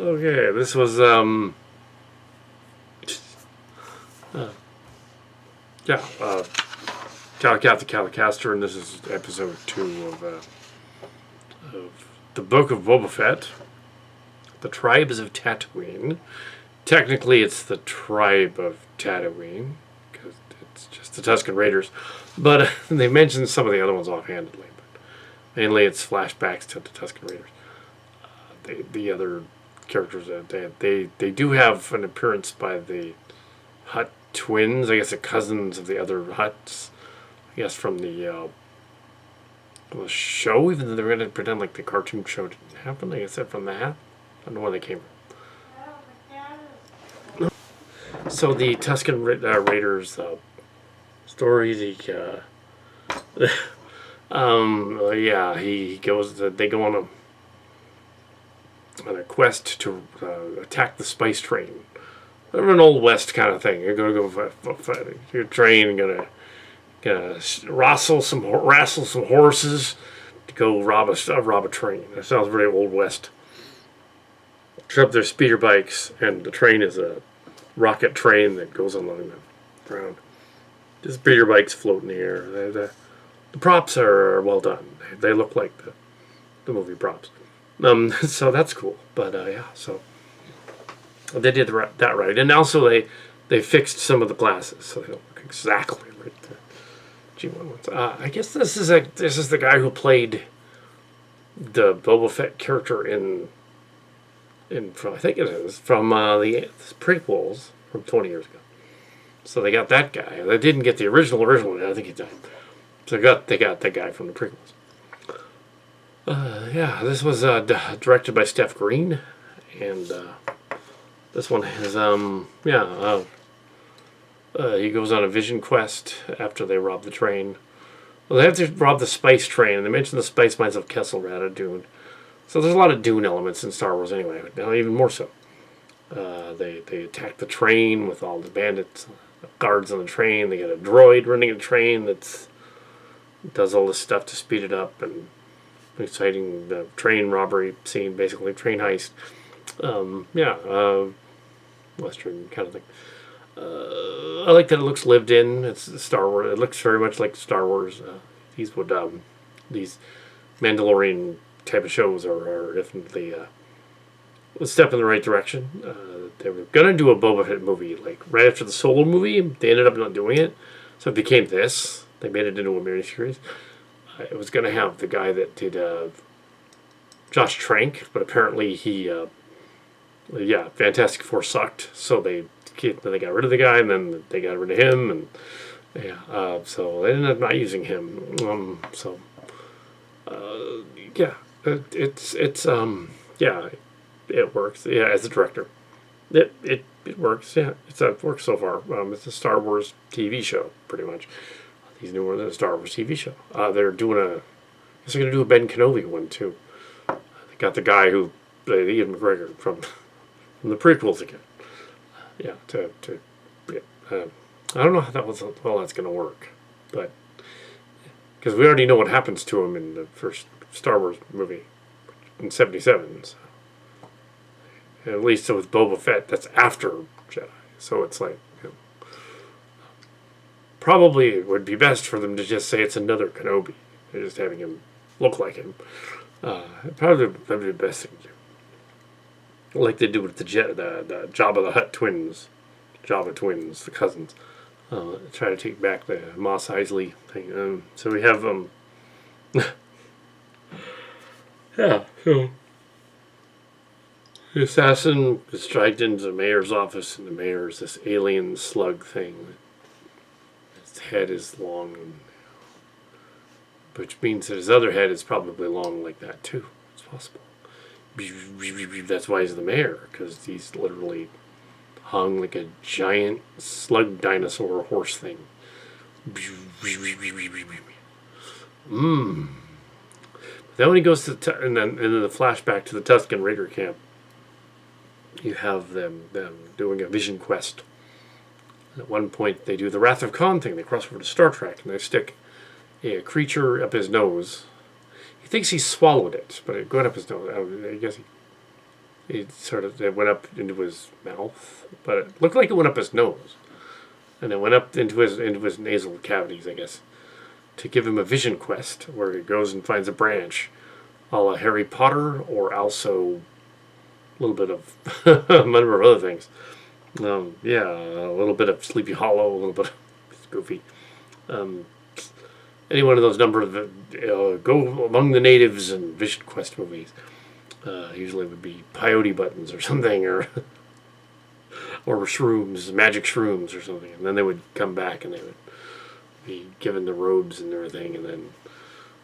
Okay, this was yeah, Kal Kat the Calicaster, and this is episode 2 of the Book of Boba Fett, the Tribes of Tatooine. Technically, it's the Tribe of Tatooine because it's just the Tuscan Raiders, but they mentioned some of the other ones offhandedly. But mainly, it's flashbacks to the Tuscan Raiders. The other characters they do have an appearance by the Hutt twins. I guess the cousins of the other Hutts. I guess from the show, even though they were going to pretend like the cartoon show didn't happen. I guess they're from that. I don't know where they came from. So the Tuscan Raiders story, yeah, he goes. They go on a quest to attack the spice train. An old west kind of thing. You're gonna go fight your train. You're gonna wrestle some horses to go rob a train. That sounds very old west. Trip their speeder bikes, and the train is a rocket train that goes along the ground. The speeder bikes float in the air. The props are well done. They look like the movie props. So that's cool. But yeah, so they did that right, and also they fixed some of the glasses, so they don't look exactly like the G1 ones. I guess this is the guy who played the Boba Fett character in I think it is from the prequels from 20 years ago. So they got that guy. They didn't get the original one. I think he died. So they got that guy from the prequels. Yeah, this was directed by Steph Green, and this one is he goes on a vision quest after they rob the train. Well, they have to rob the spice train, and they mention the spice mines of Kessel Rada Dune. So there's a lot of Dune elements in Star Wars anyway. Now even more so. They attack the train with all the bandits, guards on the train. They get a droid running a train that does all this stuff to speed it up, and exciting the train robbery scene, basically train heist. Western kind of thing. I like that it looks lived in. It's Star Wars. It looks very much like Star Wars. These Mandalorian type of shows are definitely a step in the right direction. They were gonna do a Boba Fett movie like right after the Solo movie. They ended up not doing it, so it became this. They made it into a miniseries. It was gonna have the guy that did Josh Trank, but apparently he Fantastic Four sucked, so they got rid of the guy, and then they got rid of him, and so they ended up not using him. It works. Yeah, as a director, it works. Yeah, it works so far. It's a Star Wars TV show, pretty much. He's newer than a Star Wars TV show. They're doing I guess they're gonna do a Ben Kenobi one too. They got the guy who played Ian McGregor from the prequels again. Yeah, I don't know how that's gonna work, but because we already know what happens to him in the first Star Wars movie in '77. So. At least with Boba Fett, that's after Jedi. So it's like, probably it would be best for them to just say it's another Kenobi. They're just having him look like him. Probably the best thing to do. Like they do with the Jabba the Hutt twins. Jabba twins, the cousins. Try to take back the Mos Eisley thing. So we have yeah, so the assassin is dragged into the mayor's office, and the mayor's this alien slug thing. His head is long, which means that his other head is probably long like that too. It's possible. That's why he's the mayor, because he's literally hung like a giant slug dinosaur horse thing. Then when he goes to and then the flashback to the Tuscan Raider camp, you have them doing a vision quest. And at one point, they do the Wrath of Khan thing. They cross over to Star Trek, and they stick a creature up his nose. He thinks he swallowed it, but it went up his nose. I guess it went up into his mouth, but it looked like it went up his nose, and it went up into his nasal cavities, I guess, to give him a vision quest where he goes and finds a branch, a la Harry Potter, or also a little bit of a number of other things. Yeah, a little bit of Sleepy Hollow, a little bit of it's goofy. Any one of those number of Go Among the Natives and Vision Quest movies. Usually would be peyote buttons or something, or shrooms, magic shrooms or something, and then they would come back and they would be given the robes and everything, and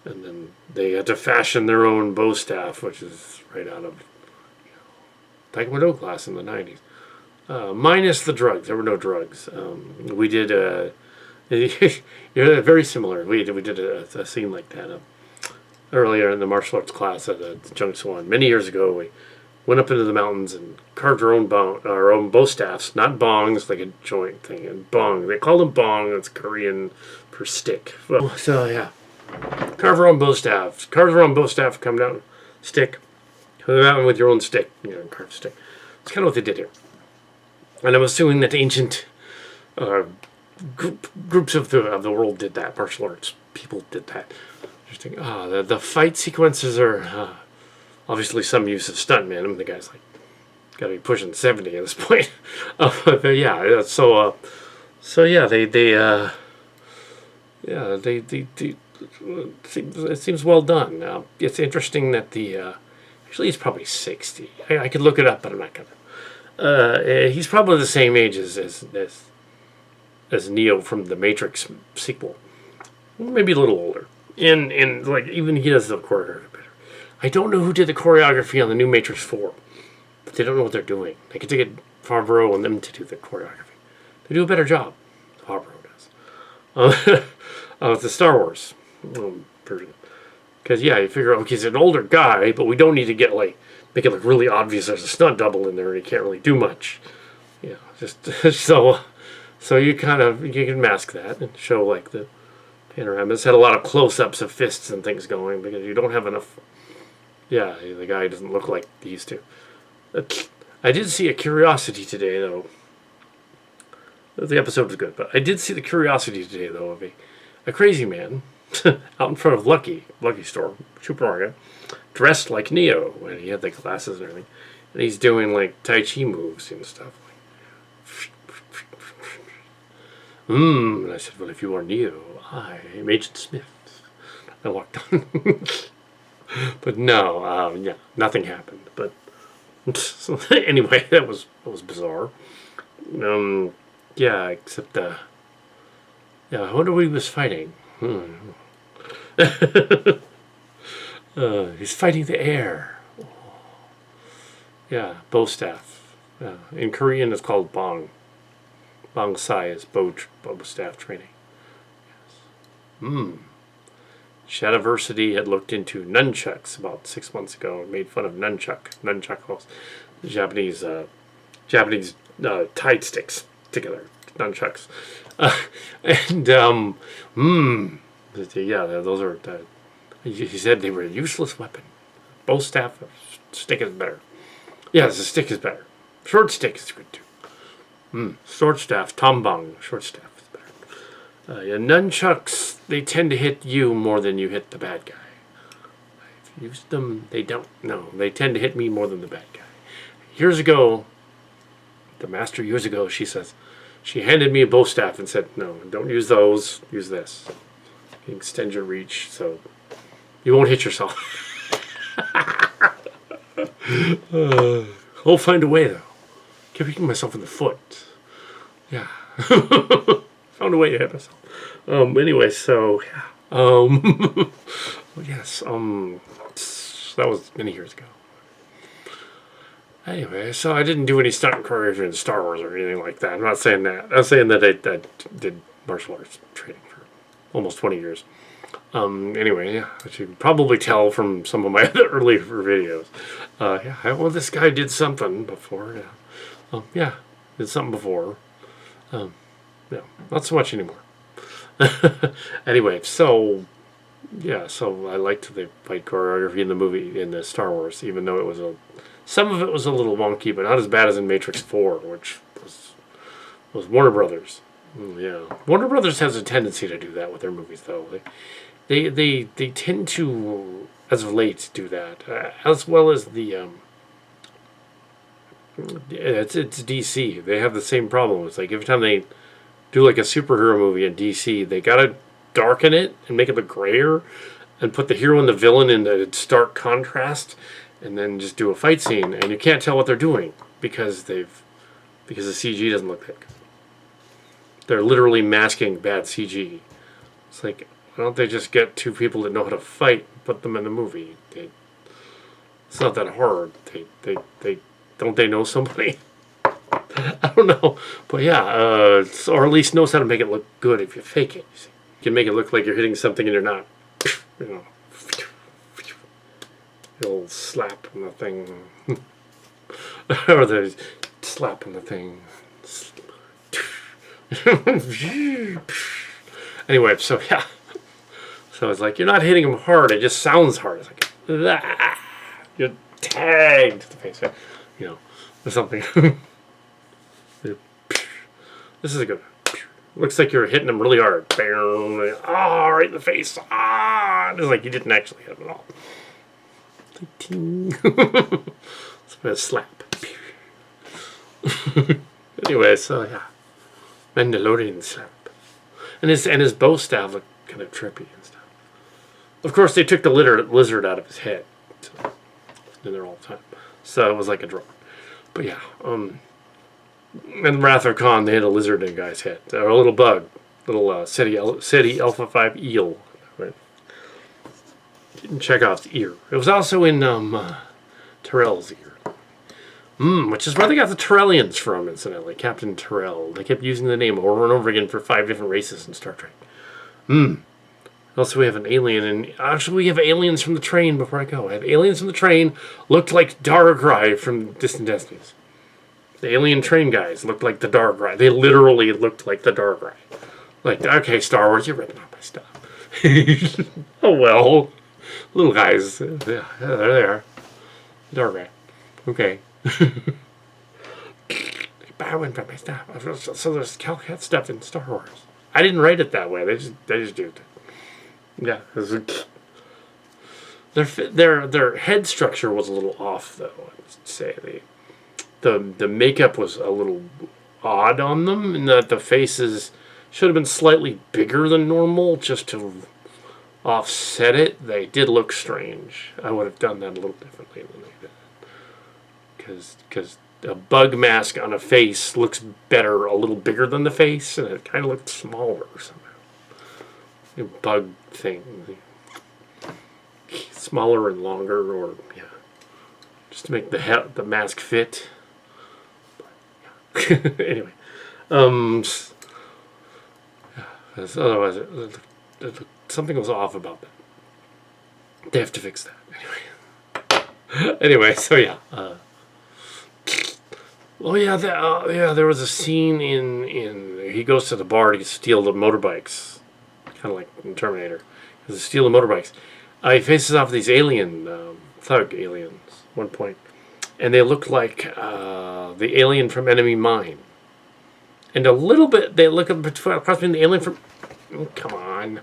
then they had to fashion their own bow staff, which is right out of Taekwondo class in the 90s. Minus the drugs. There were no drugs. We did you're very similar. We did a scene like that earlier in the martial arts class at Junction 1 many years ago. We went up into the mountains and carved our own bow staffs, not bongs, like a joint thing. And bong, they call them bong. It's Korean for stick. Well, so yeah, carve our own bow staffs. Carve your own bow staff. Come down, stick. Come down with your own stick. Carved stick. It's kind of what they did here. And I'm assuming that ancient groups of the world did that. Martial arts people did that. Interesting. The fight sequences are obviously some use of stuntman. I mean, the guy's like got to be pushing 70 at this point. But yeah, so yeah, it seems well done. It's interesting that actually he's probably 60. I could look it up, but I'm not gonna. He's probably the same age as Neo from the Matrix sequel, maybe a little older. And like even he does the choreography better. I don't know who did the choreography on the new Matrix 4, but they don't know what they're doing. They could get Favreau and them to do the choreography. They do a better job. Favreau does. With the Star Wars version, because yeah, you figure okay, he's an older guy, but we don't need to make it look really obvious there's a stunt double in there and he can't really do much. Just so you can mask that and show like the panoramas. Had a lot of close-ups of fists and things going because you don't have enough. Yeah, the guy doesn't look like he used to. I did see a curiosity today though. The episode was good, but I did see the curiosity today though of a crazy man out in front of Lucky store, supermarket, dressed like Neo, and he had the glasses and everything, and he's doing like Tai Chi moves and stuff. And I said, well, if you are Neo, I am Agent Smith. I walked on. But no, yeah, nothing happened. But so, anyway, that was bizarre. Yeah, except yeah, I wonder what he was fighting. He's fighting the air. Yeah, bow staff. In Korean, it's called bong. Bong sai is bow staff training. Yes. Shadiversity had looked into nunchucks about 6 months ago and made fun of nunchuckles, the Japanese tied sticks together, nunchucks, and yeah, those are. He said they were a useless weapon. Bow staff, stick is better. Yes, the stick is better. Short stick is good too. Short staff, tombong, short staff is better. Yeah, nunchucks, they tend to hit you more than you hit the bad guy. I've used them, they don't. No, they tend to hit me more than the bad guy. Years ago, the master years ago, she says, she handed me a bow staff and said, no, don't use those, use this. You extend your reach so you won't hit yourself. I'll find a way though. Keep hitting myself in the foot. Yeah. Found a way to hit myself. Anyway, so yeah. Well, yes. That was many years ago. Anyway, so I didn't do any stunt choreography in Star Wars or anything like that. I'm not saying that. I'm saying that I did martial arts training for almost 20 years. Anyway, yeah, as you can probably tell from some of my other earlier videos. Yeah, well, this guy did something before. Yeah, yeah, did something before. Yeah, not so much anymore. Anyway, so Yeah, so I liked the fight choreography in the movie in the Star Wars, even though it was some of it was a little wonky, but not as bad as in Matrix 4, which was Warner Brothers. Yeah, Warner Brothers has a tendency to do that with their movies, though. They tend to, as of late, do that, as well as the it's DC. They have the same problem. It's like every time they do like a superhero movie in DC, they gotta darken it and make it look grayer, and put the hero and the villain in a stark contrast, and then just do a fight scene, and you can't tell what they're doing because the CG doesn't look that good. They're literally masking bad CG. It's like, why don't they just get two people that know how to fight and put them in the movie? It's not that hard. They don't they know somebody? I don't know, but yeah, or at least knows how to make it look good if you fake it. You see. You can make it look like you're hitting something and you're not. You know, you'll slap on the thing, or the slap on the thing. Anyway, so yeah, so it's like you're not hitting them hard; it just sounds hard. It's like you're tagged to the face, you know, or something. This is a good one. Looks like you're hitting them really hard. Oh, right in the face. It's like you didn't actually hit it at all. It's a slap. Anyway, so yeah. Mandalorian slap. And his bow staff looked kind of trippy and stuff. Of course, they took the lizard out of his head. So, in there all the time. So it was like a drone. But yeah, in Wrath of Khan, they had a lizard in a guy's head. Or a little bug. Little City Alpha 5 eel. Right? In Chekhov's ear. It was also in Terrell's ear. Which is where they got the Terrellians from, incidentally. Captain Terrell. They kept using the name over and over again for 5 different races in Star Trek. Also, we have an alien, and actually we have aliens from the train before I go. I have aliens from the train, looked like Darkrai from Distant Destinies. The alien train guys looked like the Darkrai. They literally looked like the Darkrai. Like, okay, Star Wars, you're ripping off my stuff. Oh well. Little guys. Yeah, there they are. Darkrai. Okay. I went by my stuff. So there's Kal Kat stuff in Star Wars. I didn't write it that way. They just do it. Yeah. Their head structure was a little off, though. I would say the makeup was a little odd on them, in that the faces should have been slightly bigger than normal, just to offset it. They did look strange. I would have done that a little differently than they did. Because a bug mask on a face looks better, a little bigger than the face, and it kind of looked smaller somehow. A bug thing. Smaller and longer, or, yeah. Just to make the mask fit. But, yeah. Anyway. Otherwise, something was off about that. They have to fix that. Anyway, so yeah. Oh yeah, there was a scene in he goes to the bar to steal the motorbikes, kind of like in Terminator. He steal the motorbikes. He faces off these thug aliens at one point, and they look like the alien from Enemy Mine, and a little bit they look across between the alien from. Oh, come on.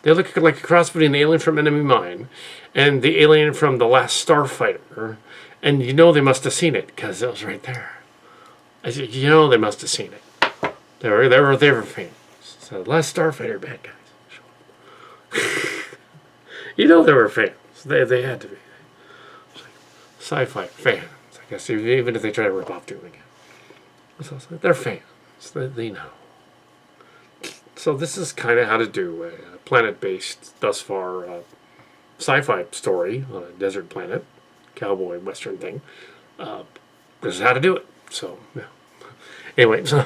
They look like a cross between the alien from Enemy Mine and the alien from The Last Starfighter. And you know they must have seen it, because it was right there. I said, you know they must have seen it. They were fans. So Last Starfighter bad guys. You know they were fans. They had to be. Sci-fi fans, I guess, even if they try to rip off Doom again. So it's like, they're fans. They know. So this is kind of how to do a planet-based, thus far, sci-fi story on a desert planet, cowboy western thing. This is how to do it. So, yeah. Anyway, so,